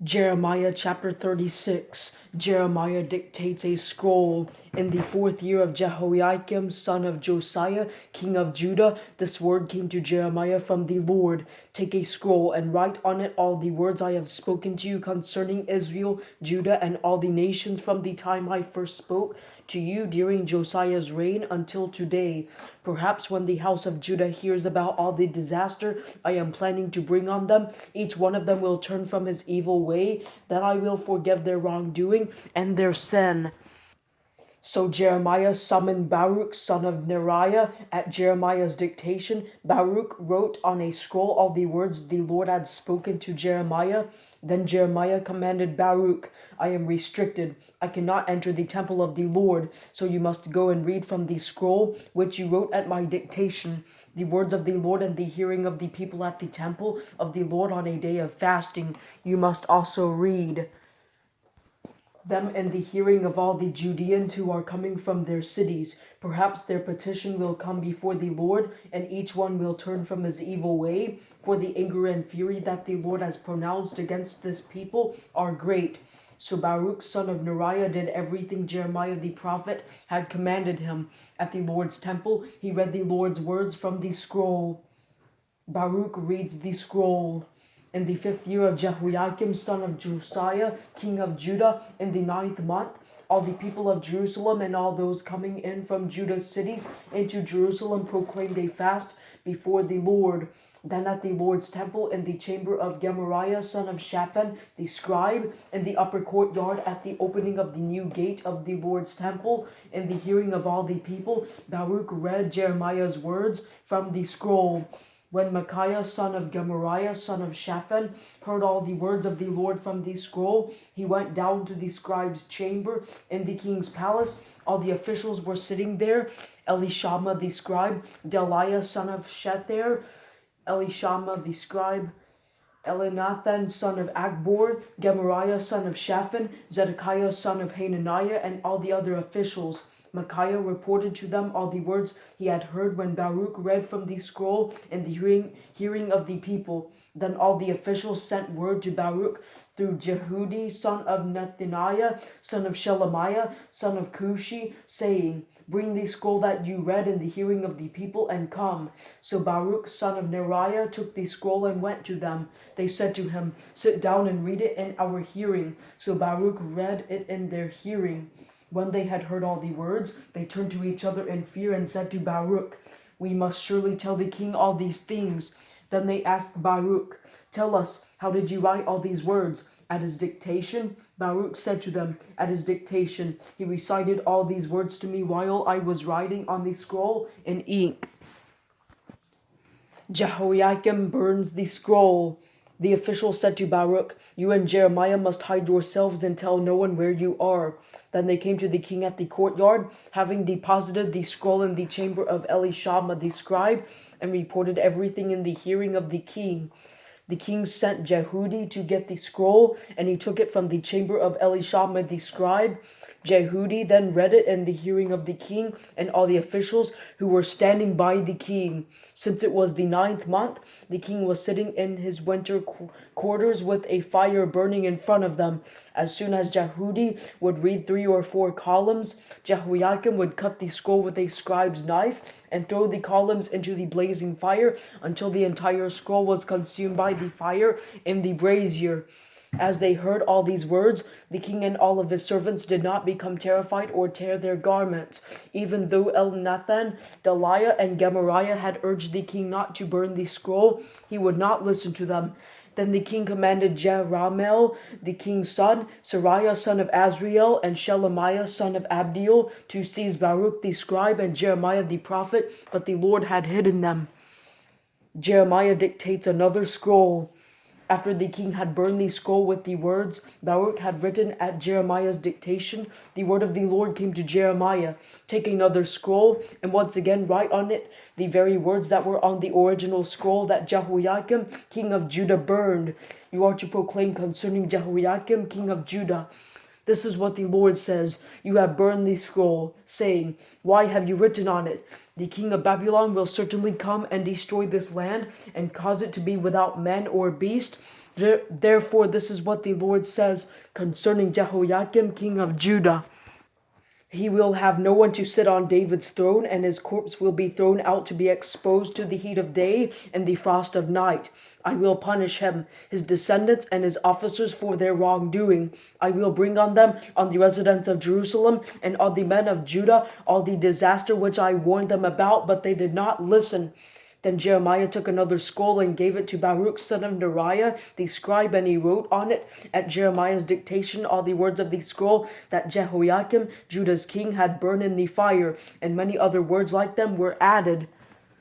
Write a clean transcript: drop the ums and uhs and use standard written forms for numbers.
Jeremiah chapter 36. Jeremiah dictates a scroll. In the 4th year of Jehoiakim, son of Josiah, king of Judah, this word came to Jeremiah from the Lord. Take a scroll and write on it all the words I have spoken to you concerning Israel, Judah, and all the nations from the time I first spoke to you during Josiah's reign until today. Perhaps when the house of Judah hears about all the disaster I am planning to bring on them, each one of them will turn from his evil way, then I will forgive their wrongdoing and their sin. So Jeremiah summoned Baruch son of Neriah. At Jeremiah's dictation, Baruch wrote on a scroll all the words the Lord had spoken to Jeremiah. Then Jeremiah commanded Baruch, I am restricted. I cannot enter the temple of the Lord, so you must go and read from the scroll which you wrote at my dictation, the words of the Lord and the hearing of the people at the temple of the Lord on a day of fasting. You must also read them in the hearing of all the Judeans who are coming from their cities. Perhaps their petition will come before the Lord, and each one will turn from his evil way, for the anger and fury that the Lord has pronounced against this people are great. So Baruch son of Neriah did everything Jeremiah the prophet had commanded him. At the Lord's temple, he read the Lord's words from the scroll. Baruch reads the scroll. In the 5th year of Jehoiakim, son of Josiah, king of Judah, in the 9th month, all the people of Jerusalem and all those coming in from Judah's cities into Jerusalem proclaimed a fast before the Lord. Then at the Lord's temple, in the chamber of Gemariah, son of Shaphan, the scribe, in the upper courtyard at the opening of the new gate of the Lord's temple, in the hearing of all the people, Baruch read Jeremiah's words from the scroll. When Micaiah son of Gemariah son of Shaphan heard all the words of the Lord from the scroll, he went down to the scribe's chamber in the king's palace. All the officials were sitting there: Elishama the scribe, Delaiah son of Shether, Elishama the scribe, Elinathan son of Akbor, Gemariah son of Shaphan, Zedekiah son of Hananiah, and all the other officials. Micaiah reported to them all the words he had heard when Baruch read from the scroll in the hearing of the people. Then all the officials sent word to Baruch through Jehudi son of Nethaniah, son of Shelemiah, son of Cushi, saying, Bring the scroll that you read in the hearing of the people, and come. So Baruch son of Neriah took the scroll and went to them. They said to him, Sit down and read it in our hearing. So Baruch read it in their hearing. When they had heard all the words, they turned to each other in fear and said to Baruch, We must surely tell the king all these things. Then they asked Baruch, Tell us, how did you write all these words? At his dictation? Baruch said to them, At his dictation. He recited all these words to me while I was writing on the scroll in ink. Jehoiakim burns the scroll. The official said to Baruch, You and Jeremiah must hide yourselves and tell no one where you are. Then they came to the king at the courtyard, having deposited the scroll in the chamber of Elishama the scribe, and reported everything in the hearing of the king. The king sent Jehudi to get the scroll, and he took it from the chamber of Elishama the scribe. Jehudi then read it in the hearing of the king and all the officials who were standing by the king. Since it was the 9th month, the king was sitting in his winter quarters with a fire burning in front of them. As soon as Jehudi would read 3 or 4 columns, Jehoiakim would cut the scroll with a scribe's knife and throw the columns into the blazing fire until the entire scroll was consumed by the fire in the brazier. As they heard all these words, the king and all of his servants did not become terrified or tear their garments. Even though Elnathan, Delaiah, and Gemariah had urged the king not to burn the scroll, he would not listen to them. Then the king commanded Jeramel, the king's son, Sariah son of Azriel, and Shelemiah son of Abdiel to seize Baruch the scribe and Jeremiah the prophet, but the Lord had hidden them. Jeremiah dictates another scroll. After the king had burned the scroll with the words Baruch had written at Jeremiah's dictation, the word of the Lord came to Jeremiah. Take another scroll, and once again write on it the very words that were on the original scroll that Jehoiakim, king of Judah, burned. You are to proclaim concerning Jehoiakim, king of Judah. This is what the Lord says. You have burned the scroll, saying, Why have you written on it? The king of Babylon will certainly come and destroy this land and cause it to be without man or beast, Therefore, this is what the Lord says concerning Jehoiakim, king of Judah. He will have no one to sit on David's throne, and his corpse will be thrown out to be exposed to the heat of day and the frost of night. I will punish him, his descendants, and his officers for their wrongdoing. I will bring on them, on the residents of Jerusalem, and on the men of Judah, all the disaster which I warned them about, but they did not listen. Then Jeremiah took another scroll and gave it to Baruch son of Neriah, the scribe, and he wrote on it, at Jeremiah's dictation, all the words of the scroll that Jehoiakim, Judah's king, had burned in the fire, and many other words like them were added.